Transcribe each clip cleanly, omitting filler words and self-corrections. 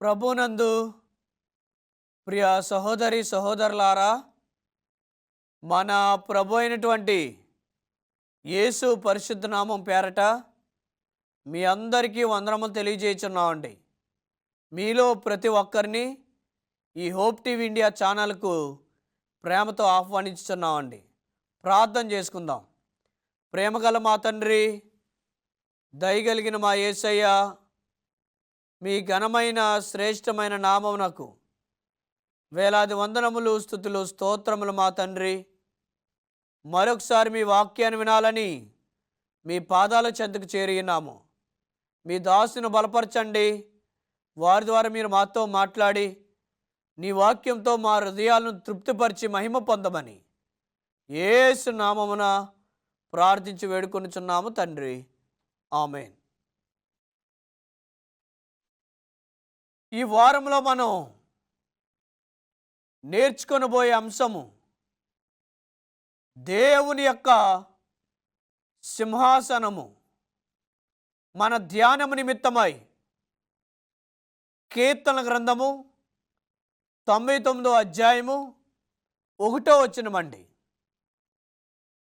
ప్రభునందు ప్రియ సహోదరి సహోదరులారా, మన ప్రభు అయినటువంటి యేసు పరిశుద్ధ నామం పేరట మీ అందరికీ వందనములు తెలియజేస్తున్నామండి. మీలో ప్రతి ఒక్కరిని ఈ హోప్ టీవీ ఇండియా ఛానల్కు ప్రేమతో ఆహ్వానించుతున్నామండి. ప్రార్థన చేసుకుందాం. ప్రేమగల మా తండ్రి, దయగలిగిన మా యేసయ్య, మీ ఘనమైన శ్రేష్టమైన నామమునకు వేలాది వందనములు, స్తుతులు, స్తోత్రములు మా తండ్రి. మరొకసారి మీ వాక్యాన్ని వినాలని మీ పాదాల చెంతకు చేరినాము. మీ దాసును బలపరచండి. వారి ద్వారా మీరు మాతో మాట్లాడి నీ వాక్యంతో మా హృదయాలను తృప్తిపరిచి మహిమ పొందమని యేసు నామమున ప్రార్థించి వేడుకొనుచున్నాము తండ్రి. ఆమేన్. ఈ వారంలో మనం నేర్చుకొనబోయే అంశము దేవుని యొక్క సింహాసనము. మన ధ్యానము నిమిత్తమై కీర్తన గ్రంథము 99వ అధ్యాయము 1వ వచనమండి.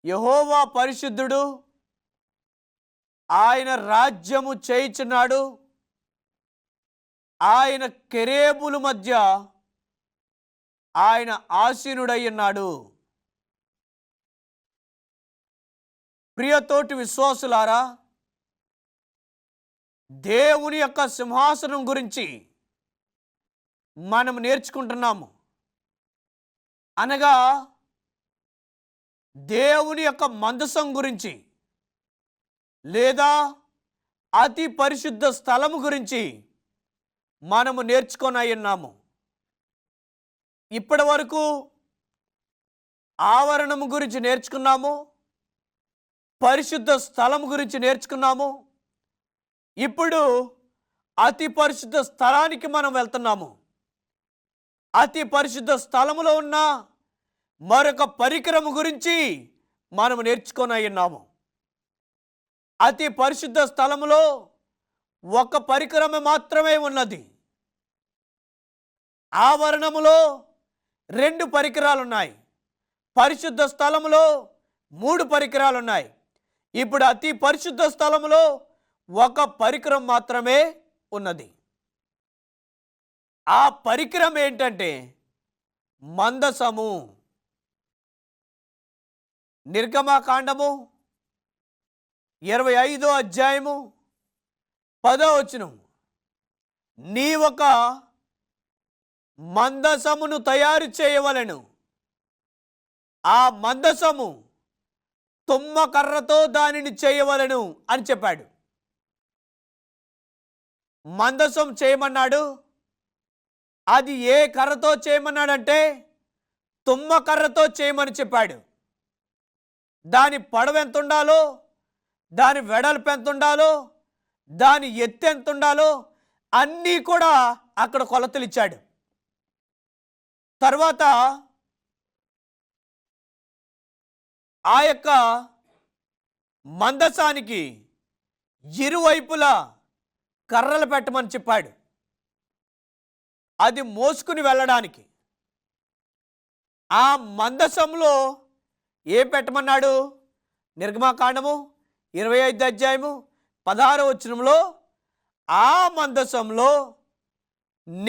యెహోవా పరిశుద్ధుడు, ఆయన రాజ్యము చేయుచున్నాడు, ఆయన కెరూబుల మధ్య ఆయన ఆసీనుడై ఉన్నాడు. ప్రియతోటి విశ్వాసులారా, దేవుని యొక్క సింహాసనం గురించి మనం నేర్చుకుంటున్నాము. అనగా దేవుని యొక్క మందసం గురించి లేదా అతి పరిశుద్ధ స్థలము గురించి మనము నేర్చుకొని ఉన్నాము. ఇప్పటి వరకు ఆవరణము గురించి నేర్చుకున్నాము, పరిశుద్ధ స్థలము గురించి నేర్చుకున్నాము. ఇప్పుడు అతి పరిశుద్ధ స్థలానికి మనం వెళ్తున్నాము. అతి పరిశుద్ధ స్థలములో ఉన్న మరొక పరికరము గురించి మనం నేర్చుకొని ఉన్నాము. అతి పరిశుద్ధ స్థలములో ఒక పరికరమే మాత్రమే ఉన్నది. ఆవరణములో 2 పరికరాలు ఉన్నాయి. పరిశుద్ధ స్థలములో 3 పరికరాలు ఉన్నాయి. ఇప్పుడు అతి పరిశుద్ధ స్థలములో ఒక పరికరం మాత్రమే ఉన్నది. ఆ పరికరం ఏంటంటే మందసము. నిర్గమకాండము 25వ అధ్యాయము 10వ వచనం, నీ ఒక మందసమును తయారు చేయవలెను, ఆ మందసము తుమ్మకర్రతో దానిని చేయవలెను అని చెప్పాడు. మందసం చేయమన్నాడు. అది ఏ కర్రతో చేయమన్నాడంటే తుమ్మకర్రతో చేయమని చెప్పాడు. దాని పొడవు ఎంత ఉండాలో, దాని వెడల్పు ఎంత ఉండాలో, దాని ఎత్తు ఎంత ఉండాలో అన్నీ కూడా అక్కడ కొలతలు ఇచ్చాడు. తర్వాత ఆ యొక్క మందసానికి ఇరువైపులా కర్రలు పెట్టమని చెప్పాడు, అది మోసుకుని వెళ్ళడానికి. ఆ మందసంలో ఏం పెట్టమన్నాడు? నిర్గమకాండము 25వ అధ్యాయము 16వ వచనంలో ఆ మందసంలో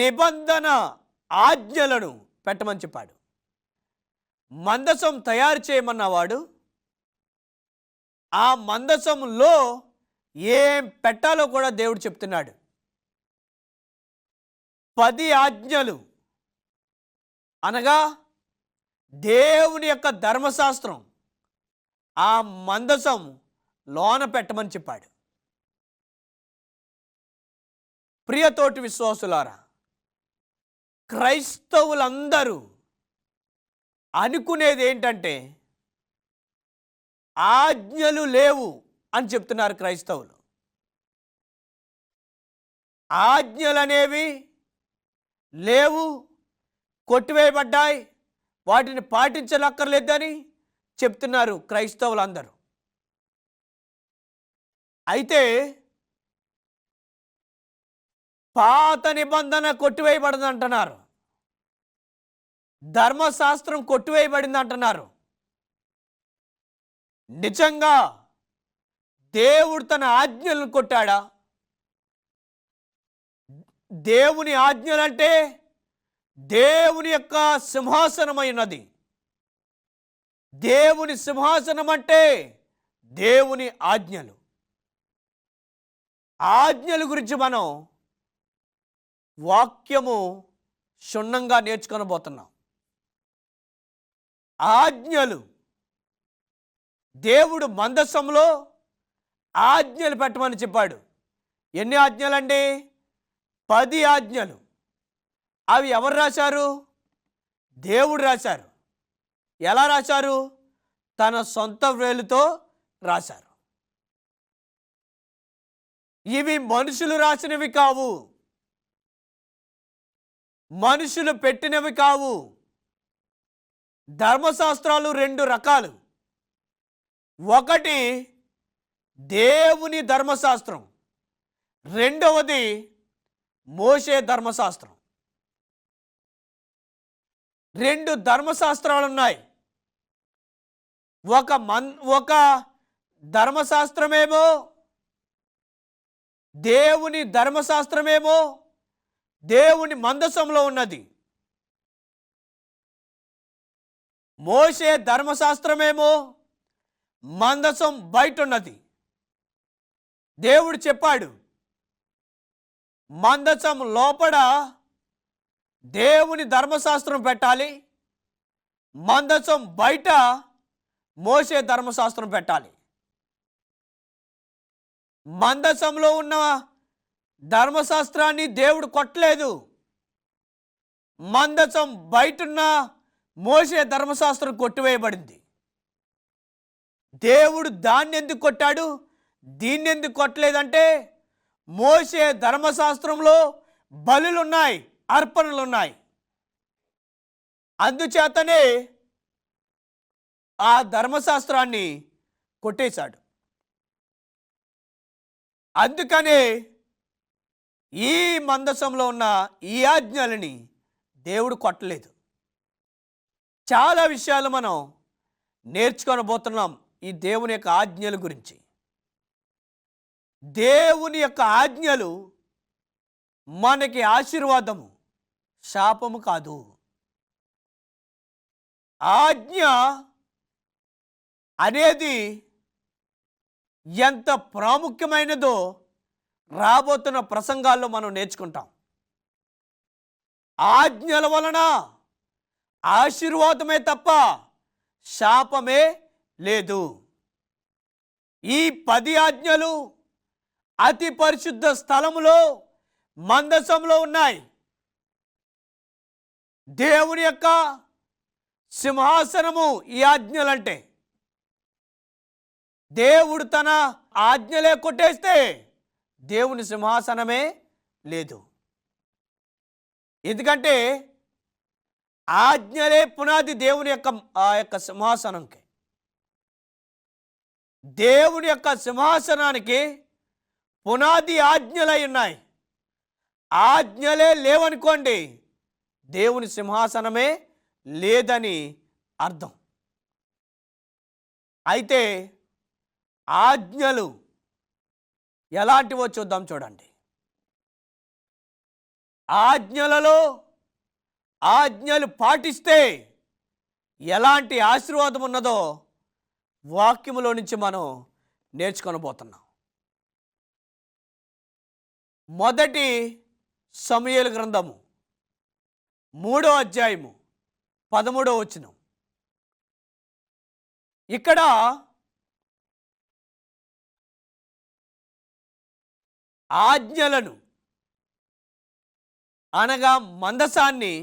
నిబంధన ఆజ్ఞలను పెట్టమని చెప్పాడు. మందసం తయారు చేయమన్నవాడు ఆ మందసంలో ఏం పెట్టాలో కూడా దేవుడు చెప్తున్నాడు. 10 ఆజ్ఞలు అనగా దేవుని యొక్క ధర్మశాస్త్రం ఆ మందసం లోన పెట్టమని చెప్పాడు. ప్రియతోటి విశ్వాసులారా, క్రైస్తవులందరూ అనుకునేది ఏంటంటే ఆజ్ఞలు లేవు అని చెప్తున్నారు క్రైస్తవులు. ఆజ్ఞలు అనేవి లేవు, కొట్టివేయబడ్డాయి, వాటిని పాటించనక్కర్లేదని చెప్తున్నారు క్రైస్తవులందరూ. అయితే పాత నిబంధన కొట్టివేయబడింది అంటున్నారు, ధర్మశాస్త్రం కొట్టివేయబడింది అంటున్నారు. నిజంగా దేవుడు తన ఆజ్ఞలను కొట్టాడా? దేవుని ఆజ్ఞలంటే దేవుని యొక్క సింహాసనమైనది. దేవుని సింహాసనం అంటే దేవుని ఆజ్ఞలు. ఆజ్ఞల గురించి మనం వాక్యము క్షుణ్ణంగా నేర్చుకొనబోతున్నాం. ఆజ్ఞలు, దేవుడు మందసంలో ఆజ్ఞలు పెట్టమని చెప్పాడు. ఎన్ని ఆజ్ఞలండి? 10 ఆజ్ఞలు. అవి ఎవరు రాశారు? దేవుడు రాశారు. ఎలా రాశారు? తన సొంత వేలుతో రాశారు. ఇవి మనుషులు రాసినవి కావు, మనుషులు పెట్టినవి కావు. ధర్మశాస్త్రాలు 2 రకాలు. ఒకటి దేవుని ధర్మశాస్త్రం, రెండవది మోషే ధర్మశాస్త్రం. 2 ధర్మశాస్త్రాలు ఉన్నాయి. ఒక ధర్మశాస్త్రమేమో, దేవుని ధర్మశాస్త్రమేమో దేవుని మందసంలో ఉన్నది. మోషే ధర్మశాస్త్రమేమో మందసం బయట ఉన్నది. దేవుడు చెప్పాడు, మందసం లోపల దేవుని ధర్మశాస్త్రం పెట్టాలి, మందసం బయట మోషే ధర్మశాస్త్రం పెట్టాలి. మందసంలో ఉన్న ధర్మశాస్త్రాన్ని దేవుడు కొట్టలేదు. మందసం బయటున్న మోషే ధర్మశాస్త్రం కొట్టివేయబడింది. దేవుడు దాన్ని ఎందుకు కొట్టాడు, దీన్ని ఎందుకు కొట్టలేదంటే, మోషే ధర్మశాస్త్రంలో బలులు ఉన్నాయి, అర్పణలు ఉన్నాయి. అందుచేతనే ఆ ధర్మశాస్త్రాన్ని కొట్టేశాడు. అందుకనే ఈ మందసంలో ఉన్న ఈ ఆజ్ఞలని దేవుడు కొట్టలేదు. చాలా విషయాలు మనం నేర్చుకొనబోతున్నాం ఈ దేవుని యొక్క ఆజ్ఞల గురించి. దేవుని యొక్క ఆజ్ఞలు మనకి ఆశీర్వాదము, శాపము కాదు. ఆజ్ఞ అనేది ఎంత ప్రాముఖ్యమైనదో రాబోతున్న ప్రసంగాల్లో మనం నేర్చుకుంటాం. ఆజ్ఞల వలన ఆశీర్వాదమే తప్ప శాపమే లేదు. ఈ 10 ఆజ్ఞలు అతి పరిశుద్ధ స్థలములో మందసంలో ఉన్నాయి. దేవుని యొక్క సింహాసనము ఈ ఆజ్ఞలంటే. దేవుడు తన ఆజ్ఞలే కొట్టేస్తే దేవుని సింహాసనమే లేదు. ఎందుకంటే ఆజ్ఞలే పునాది దేవుని యొక్క సింహాసనంకి. దేవుని యొక్క సింహాసనానికి పునాది ఆజ్ఞలై ఉన్నాయి. ఆజ్ఞలే లేవనుకోండి, దేవుని సింహాసనమే లేదని అర్థం. అయితే ఆజ్ఞలు ఎలాంటివో చూద్దాం. చూడండి, ఆజ్ఞలు పాటిస్తే ఎలాంటి ఆశీర్వాదం ఉన్నదో వాక్యములో నుంచి మనం నేర్చుకొనబోతున్నాం. మొదటి సమూయేలు గ్రంథము 3వ అధ్యాయము 13వ వచనం. ఇక్కడ ఆజ్ఞలను అనగా మందసాన్ని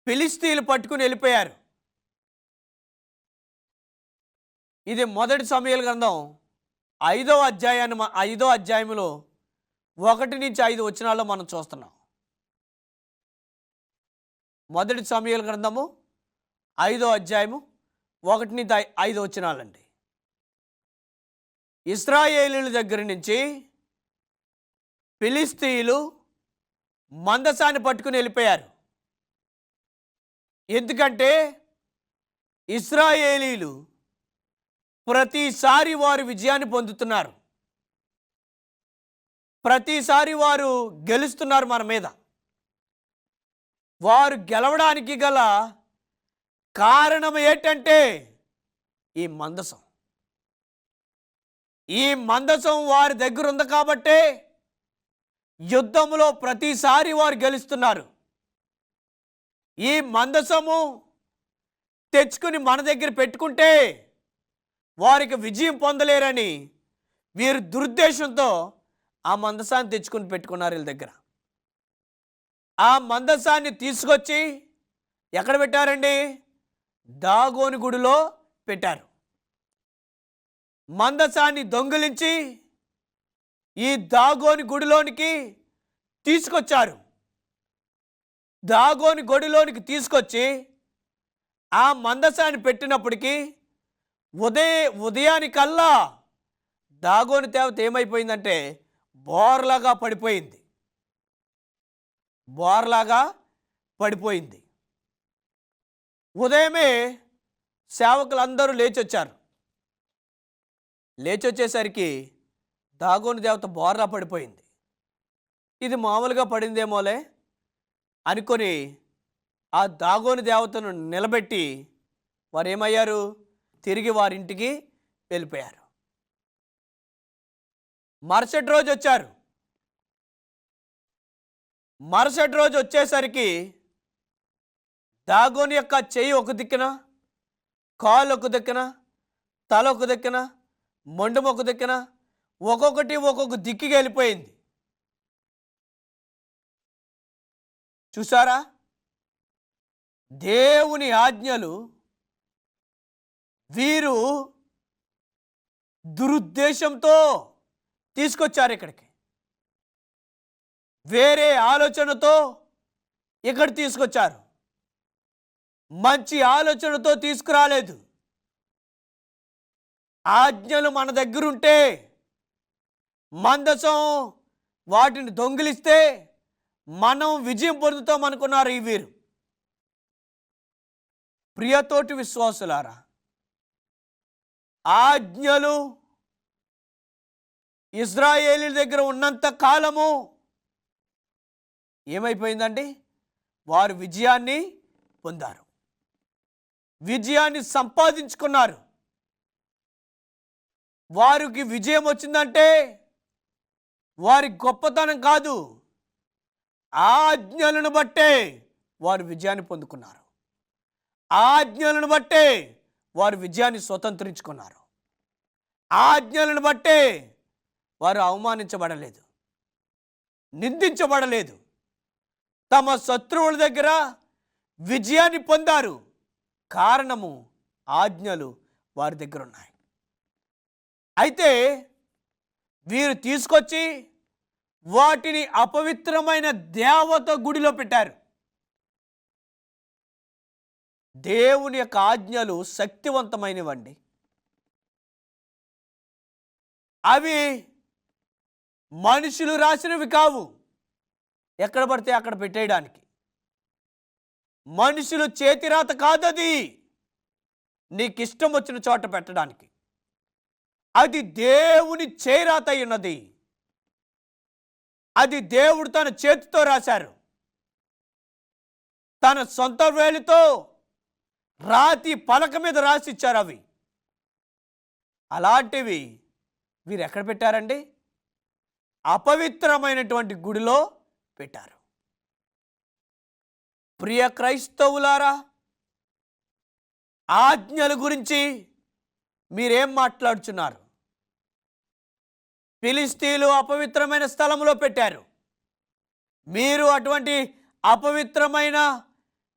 ఫిలిష్తీయులు పట్టుకుని వెళ్ళిపోయారు. ఇది మొదటి సమూయేలు గ్రంథం 5వ అధ్యాయములో 1 నుంచి 5 వచనాల్లో మనం చూస్తున్నాం. మొదటి సమూయేలు గ్రంథము 5వ అధ్యాయము 1 నుంచి 5 వచనాలండి. ఇశ్రాయేలీయుల దగ్గర నుంచి ఫిలిష్తీయులు మందసాన్ని పట్టుకుని వెళ్ళిపోయారు. ఎందుకంటే ఇశ్రాయేలీయులు ప్రతిసారి వారు విజయాన్ని పొందుతున్నారు, ప్రతిసారి వారు గెలుస్తున్నారు మన మీద. వారు గెలవడానికి గల కారణం ఏంటంటే ఈ మందసం. ఈ మందసం వారి దగ్గర ఉంది కాబట్టే యుద్ధంలో ప్రతిసారి వారు గెలుస్తున్నారు. ఈ మందసము తెచ్చుకుని మన దగ్గర పెట్టుకుంటే వారికి విజయం పొందలేరని వీరు దురుద్దేశంతో ఆ మందసాన్ని తెచ్చుకుని పెట్టుకున్నారు వీళ్ళ దగ్గర. ఆ మందసాన్ని తీసుకొచ్చి ఎక్కడ పెట్టారండి? దాగోని గుడిలో పెట్టారు. మందసాన్ని దొంగిలించి ఈ దాగోని గుడిలోనికి తీసుకొచ్చారు. దాగోని గుడిలోనికి తీసుకొచ్చి ఆ మందసాన్ని పెట్టినప్పటికీ ఉదయానికల్లా దాగోని దేవత ఏమైపోయిందంటే బోర్లాగా పడిపోయింది. ఉదయమే సేవకులందరూ లేచొచ్చారు. లేచొచ్చేసరికి దాగోని దేవత బోర్లా పడిపోయింది. ఇది మామూలుగా పడిందేమోలే అనుకొని ఆ దాగోని దేవతను నిలబెట్టి వారు ఏమయ్యారు? తిరిగి వారింటికి వెళ్ళిపోయారు. మరుసటి రోజు వచ్చారు. మరుసటి రోజు వచ్చేసరికి దాగోని యొక్క చెయ్యి ఒక దిక్కున, కాలు ఒక దిక్కున, తల ఒక దిక్కున, మొండెం ఒక దిక్కున, ఒక్కొక్క దిక్కుకి వెళ్ళిపోయింది. చూసారా? దేవుని ఆజ్ఞలు వీరు దురుద్దేశంతో తీసుకొచ్చారు ఇక్కడికి. వేరే ఆలోచనతో ఇక్కడ తీసుకొచ్చారు. మంచి ఆలోచనతో తీసుకురాలేదు. ఆజ్ఞలు మన దగ్గర ఉంటే, మందసం వాటిని దొంగిలిస్తే మనం విజయం పొందుతాం అనుకున్నారు ఈ వీరు. ప్రియతోటి విశ్వాసులారా, ఆజ్ఞలు ఇశ్రాయేలీయుల దగ్గర ఉన్నంత కాలము ఏమైపోయిందండి? వారు విజయాన్ని పొందారు, విజయాన్ని సంపాదించుకున్నారు. వారికి విజయం వచ్చిందంటే వారి గొప్పతనం కాదు, ఆజ్ఞలను బట్టే వారు విజయాన్ని పొందుకున్నారు. ఆజ్ఞలను బట్టే వారు విజయాన్ని స్వతంత్రించుకున్నారు. ఆజ్ఞలను బట్టే వారు అవమానించబడలేదు, నిందించబడలేదు. తమ శత్రువుల దగ్గర విజయాన్ని పొందారు. కారణము ఆజ్ఞలు వారి దగ్గర ఉన్నాయి. అయితే వీరు తీసుకొచ్చి వాటిని అపవిత్రమైన దేవత గుడిలో పెట్టారు. దేవుని యొక్క ఆజ్ఞలు శక్తివంతమైనవండి. అవి మనుషులు రాసినవి కావు, ఎక్కడ పడితే అక్కడ పెట్టేయడానికి. మనుషులు చేతిరాత కాదది, నీకు ఇష్టం వచ్చిన చోట పెట్టడానికి. అది దేవుని చేరాత ఉన్నది. అది దేవుడు తన చేతితో రాశారు. తన సొంత వేలితో రాతి పలక మీద రాసి ఇచ్చారు అవి. అలాంటివి వీరు ఎక్కడ పెట్టారండి? అపవిత్రమైనటువంటి గుడిలో పెట్టారు. ప్రియ క్రైస్తవులారా, ఆజ్ఞల గురించి మీరేం మాట్లాడుచున్నారు? ఫిలిష్తీయులు అపవిత్రమైన స్థలంలో పెట్టారు. మీరు అటువంటి అపవిత్రమైన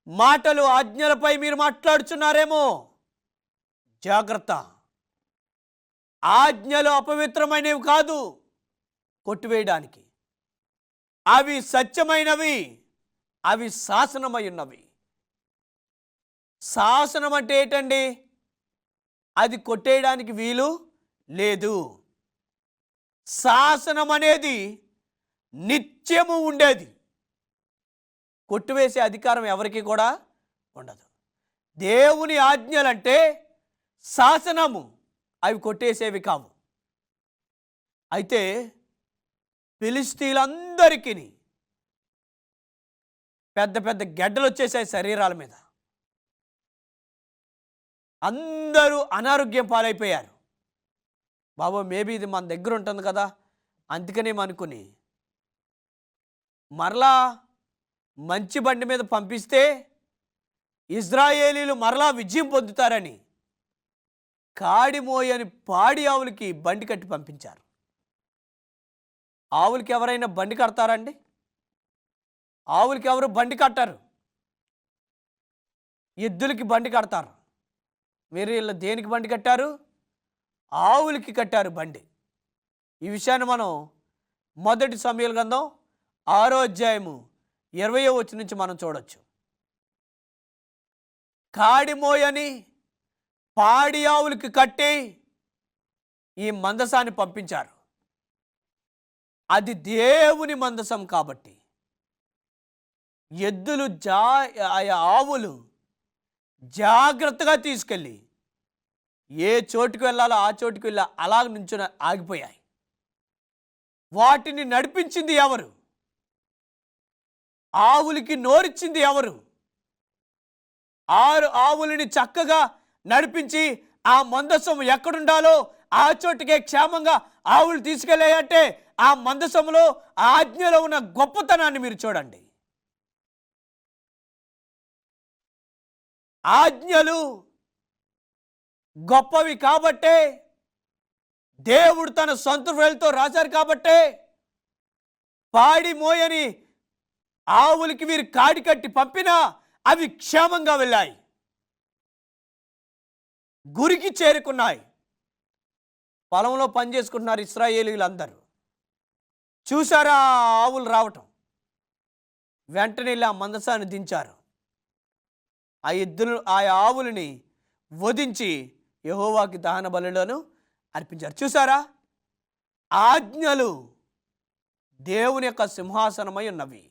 మాటలు, ఆజ్ఞలపై మీరు మాట్లాడుచున్నారేమో. జాగ్రత్త. ఆజ్ఞలు అపవిత్రమైనవి కాదు కొట్టివేయడానికి. అవి సత్యమైనవి, అవి శాసనమై ఉన్నవి. శాసనం అంటే ఏంటండి? అది కొట్టేయడానికి వీలు లేదు. శాసనం అనేది నిత్యము ఉండేది. కొట్టివేసే అధికారం ఎవరికి కూడా ఉండదు. దేవుని ఆజ్ఞలంటే శాసనము, అవి కొట్టేసేవి కావు. అయితే ఫిలిష్తీయులందరికీ పెద్ద పెద్ద గెడ్డలు వచ్చేసాయి శరీరాల మీద. అందరూ అనారోగ్యం పాలైపోయారు. బాబు మేబీ ఇది మన దగ్గర ఉంటుంది కదా అందుకనేమనుకుని మరలా మంచి బండి మీద పంపిస్తే ఇజ్రాయేలీలు మరలా విజయం పొందుతారని కాడిమోయని పాడి ఆవులకి బండి కట్టి పంపించారు. ఆవులకి ఎవరైనా బండి కడతారండి? ఆవులకి ఎవరు బండి కట్టారు? ఎద్దులకి బండి కడతారు. మీరు వీళ్ళు దేనికి బండి కట్టారు? ఆవులకి కట్టారు బండి. ఈ విషయాన్ని మనం మొదటి సమూయేలు గ్రంథం 6వ అధ్యాయము 20వ వచనం నుంచి మనం చూడొచ్చు. కాడిమోయని పాడి ఆవులకి కట్టి ఈ మందసాన్ని పంపించారు. అది దేవుని మందసం కాబట్టి ఎద్దులు ఆవులు జాగ్రత్తగా తీసుకెళ్ళి ఏ చోటుకు వెళ్ళాలో ఆ చోటుకు వెళ్ళి అలాగ నుంచుని ఆగిపోయాయి. వాటిని నడిపించింది ఎవరు? ఆవులకి నోరిచ్చింది ఎవరు? 6 ఆవులని చక్కగా నడిపించి ఆ మందసం ఎక్కడుండాలో ఆ చోటుకే క్షేమంగా ఆవులు తీసుకెళ్ళాయంటే ఆ మందసంలో ఆ ఆజ్ఞలో ఉన్న గొప్పతనాన్ని మీరు చూడండి. ఆజ్ఞలు గొప్పవి కాబట్టే, దేవుడు తన సొంత వేలుతో రాశారు కాబట్టే పాడి మోయని ఆవులకి వీరు కాడి కట్టి పంపినా అవి క్షేమంగా వెళ్ళాయి, గురికి చేరుకున్నాయి. పొలంలో పనిచేసుకుంటున్నారు ఇశ్రాయేలీలందరూ. చూసారా ఆవులు రావటం, వెంటనే ఇలా మందసాన్ని దించారు. ఆ ఎద్దులు ఆ ఆవులని వధించి యెహోవాకి దహన బలులను అర్పించారు. చూసారా, ఆజ్ఞలు దేవుని యొక్క సింహాసనమై ఉన్నవి.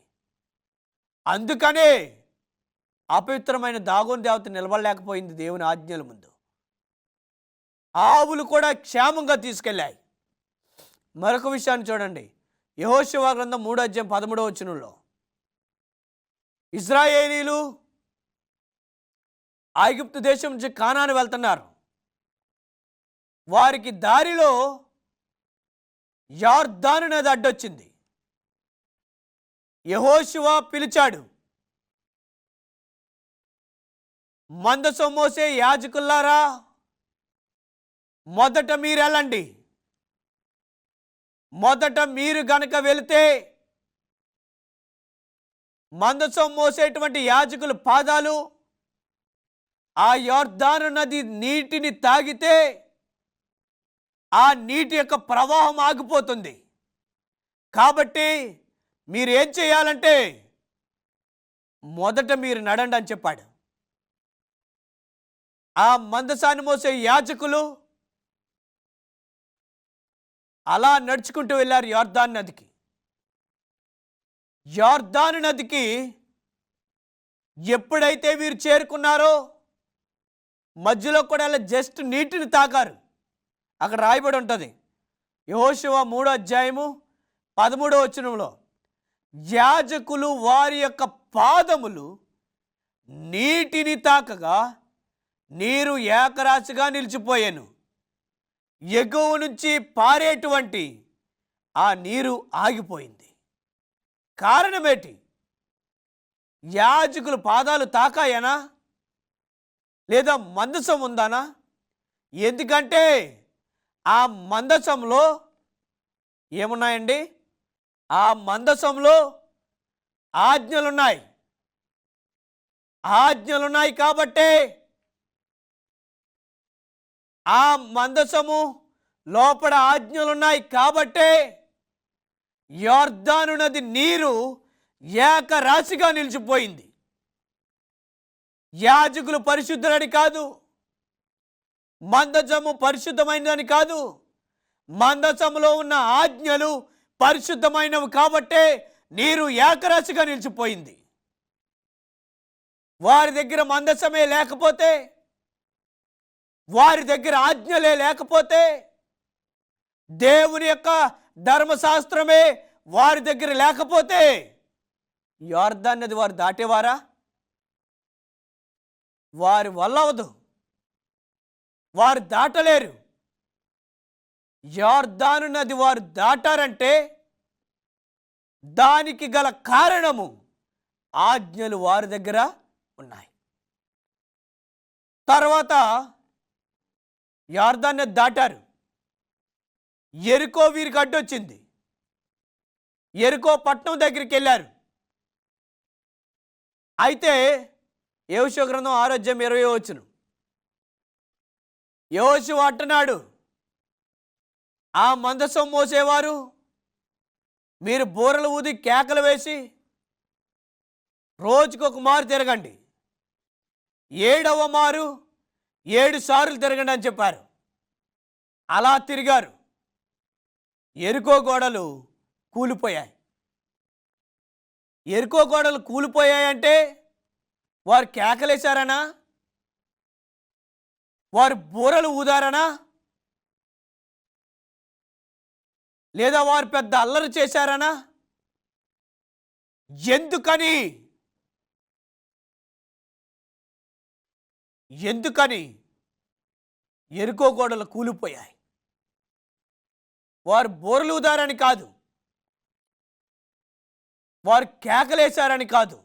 అందుకనే అపవిత్రమైన దాగోను దేవత నిలబడలేకపోయింది దేవుని ఆజ్ఞల ముందు. ఆవులు కూడా క్షేమంగా తీసుకెళ్ళాయి. మరొక విషయాన్ని చూడండి, యెహోషువ గ్రంథం 3వ అధ్యాయం 13వ వచనంలో ఇశ్రాయేలీలు ఐగుప్తు దేశం నుంచి కానాను వెళ్తున్నారు. వారికి దారిలో యొర్దాను నది అడ్డొచ్చింది. యెహోషువ పిలిచాడు, మందసం మోసే యాజకులారా, మొదట మీరు వెళ్ళండి. మొదట మీరు గనక వెళితే మందసం మోసేటువంటి యాజకుల పాదాలు ఆ యొర్దాను నది నీటిని తాగితే ఆ నీటి యొక్క ప్రవాహం ఆగిపోతుంది. కాబట్టి మీరు ఏం చేయాలంటే మొదట మీరు నడండి అని చెప్పాడు. ఆ మందసాన్ని మోసే యాజకులు అలా నడుచుకుంటూ వెళ్ళారు యొర్దాను నదికి. యొర్దాను నదికి ఎప్పుడైతే వీరు చేరుకున్నారో మధ్యలో కూడా అలా జస్ట్ నీటిని తాకారు. అక్కడ రాయబడి ఉంటుంది యెహోషువ 3వ అధ్యాయము 13వ వచనంలో, యాజకులు వారి యొక్క పాదములు నీటిని తాకగా నీరు ఏకరాశిగా నిలిచిపోయాను. ఎగువ నుంచి పారేటువంటి ఆ నీరు ఆగిపోయింది. కారణమేంటి? యాజకులు పాదాలు తాకాయనా లేదా మందసం ఉందానా? ఎందుకంటే ఆ మందసంలో ఏమున్నాయండి? ఆ మందసంలో ఆజ్ఞలున్నాయి. ఆజ్ఞలున్నాయి కాబట్టే ఆ మందసము లోపల ఆజ్ఞలున్నాయి కాబట్టే యొర్దాను నది నీరు ఏకరాశిగా నిలిచిపోయింది. యాజకులు పరిశుద్ధులని కాదు, మందసము పరిశుద్ధమైనదని కాదు, మందసములో ఉన్న ఆజ్ఞలు పరిశుద్ధమైనవి కాబట్టే నీరు ఏకరాశిగా నిలిచిపోయింది. వారి దగ్గర మందసమే లేకపోతే, వారి దగ్గర ఆజ్ఞలే లేకపోతే, దేవుని యొక్క ధర్మశాస్త్రమే వారి దగ్గర లేకపోతే యొర్దాను నది వారు దాటేవారా? వారి వల్ల అవదు, వారు దాటలేరు. యొర్దాను నది వారు దాటారంటే దానికి గల కారణము ఆజ్ఞలు వారి దగ్గర ఉన్నాయి. తర్వాత యొర్దాను నది దాటారు. యెరికో వీరికి అడ్డొచ్చింది. యెరికో పట్టణం దగ్గరికి వెళ్ళారు. అయితే యెహోషువ గ్రంథం 6:20 యెహోషువ అంటున్నాడు, ఆ మందసం మోసేవారు మీరు బూరలు ఊది కేకలు వేసి రోజుకొక మారు తిరగండి, 7వ మారు 7 సార్లు తిరగండి అని చెప్పారు. అలా తిరిగారు. యెరికో గోడలు కూలిపోయాయి. యెరికో గోడలు కూలిపోయాయంటే వారు కేకలేశారనా? వారు బూరలు ఊదారనా? లేదా వారు పెద్ద అల్లరి చేశారనా? ఎందుకని యెరికో గోడలు కూలిపోయాయి? వారు బూరలు ఊదారని కాదు, వారు కేకలేశారని కాదు,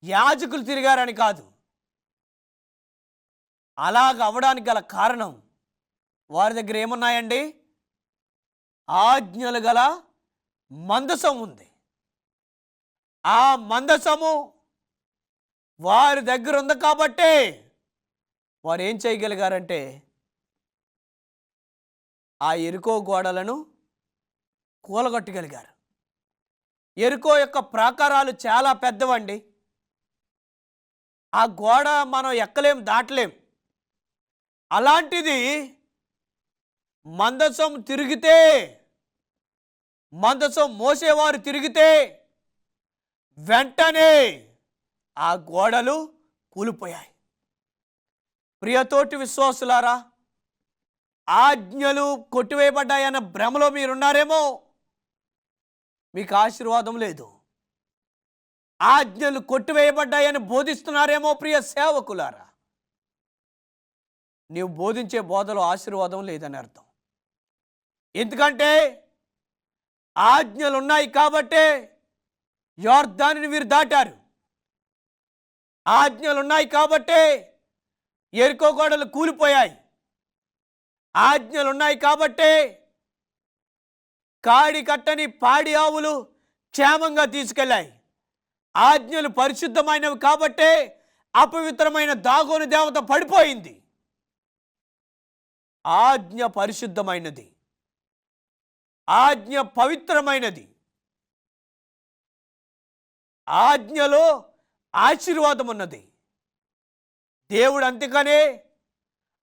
యాజకులు తిరిగారని కాదు. అలాగ అవడానికి గల కారణం వారి దగ్గర ఏమున్నాయండి? ఆజ్ఞలు గల మందసం ఉంది. ఆ మందసము వారి దగ్గర ఉంది కాబట్టే వారు ఏం చేయగలిగారంటే ఆ యెరికో గోడలను కూలగొట్టగలిగారు. యెరికో యొక్క ప్రాకారాలు చాలా పెద్దవండి. ఆ గోడ మనం ఎక్కలేం, దాటలేం. అలాంటిది మందసం తిరిగితే, మందసం మోసేవారు తిరిగితే వెంటనే ఆ గోడలు కూలిపోయాయి. ప్రియతోటి విశ్వాసులారా, ఆజ్ఞలు కొట్టివేయబడ్డాయన్న భ్రమలో మీరున్నారేమో. మీకు ఆశీర్వాదం లేదు. ఆజ్ఞలు కొట్టివేయబడ్డాయని బోధిస్తున్నారేమో ప్రియ సేవకులారా. నీవు బోధించే బోధలో ఆశీర్వాదం లేదని అర్థం. ఎందుకంటే ఆజ్ఞలు ఉన్నాయి కాబట్టే యొర్దానుని వీరు దాటారు. ఆజ్ఞలు ఉన్నాయి కాబట్టే యెరికో గోడలు కూలిపోయాయి. ఆజ్ఞలు ఉన్నాయి కాబట్టే కాడి కట్టని పాడి ఆవులు క్షేమంగా తీసుకెళ్ళాయి. ఆజ్ఞలు పరిశుద్ధమైనవి కాబట్టే అపవిత్రమైన దాగోను దేవత పడిపోయింది. ఆజ్ఞ పరిశుద్ధమైనది, ఆజ్ఞ పవిత్రమైనది. ఆజ్ఞలో ఆశీర్వాదం ఉన్నది. దేవుడు అందుకనే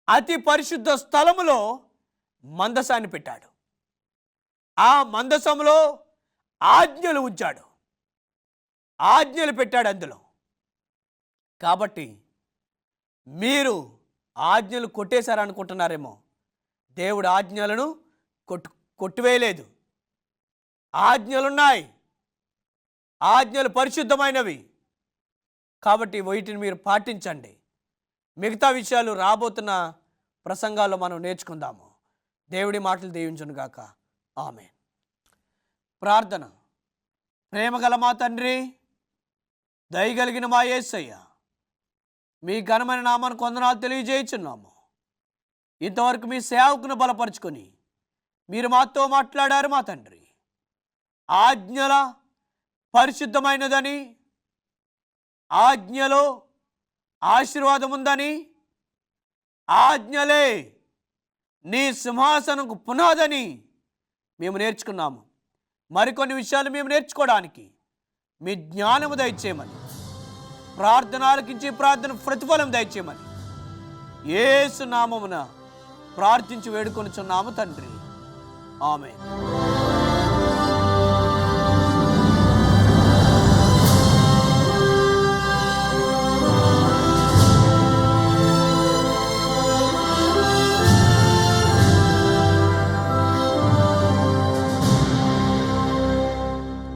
అతి పరిశుద్ధ స్థలములో మందసాన్ని పెట్టాడు. ఆ మందసంలో ఆజ్ఞలు ఉంచాడు, ఆజ్ఞలు పెట్టాడు అందులో. కాబట్టి మీరు ఆజ్ఞలు కొట్టేశారనుకుంటున్నారేమో. దేవుడు ఆజ్ఞలను కొట్టివేయలేదు. ఆజ్ఞలున్నాయి, ఆజ్ఞలు పరిశుద్ధమైనవి. కాబట్టి వీటిని మీరు పాటించండి. మిగతా విషయాలు రాబోతున్న ప్రసంగాల్లో మనం నేర్చుకుందాము. దేవుడి మాటలు దీవించును గాక. ఆమేన్. ప్రార్థన. ప్రేమగల మా తండ్రి, దయగలిగిన మా యేసయ్య, మీ ఘనమైన నామానికి వందనాలు తెలియజేయుచున్నాము. ఇంతవరకు మీ సేవకును బలపరుచుకొని మీరు మాతో మాట్లాడారు మా తండ్రి. ఆజ్ఞల పరిశుద్ధమైనదని, ఆజ్ఞలో ఆశీర్వాదం ఉందని, ఆజ్ఞలే నీ సింహాసనంకు పునాదని మేము నేర్చుకున్నాము. మరికొన్ని విషయాలు మేము నేర్చుకోవడానికి మీ జ్ఞానము దయచేయమని, ప్రార్థన ఆలకించి ప్రార్థన ప్రతిఫలం దయచేయమని యేసు నామమున ప్రార్థించి వేడుకొనుచున్నాము తండ్రి. ఆమేన్.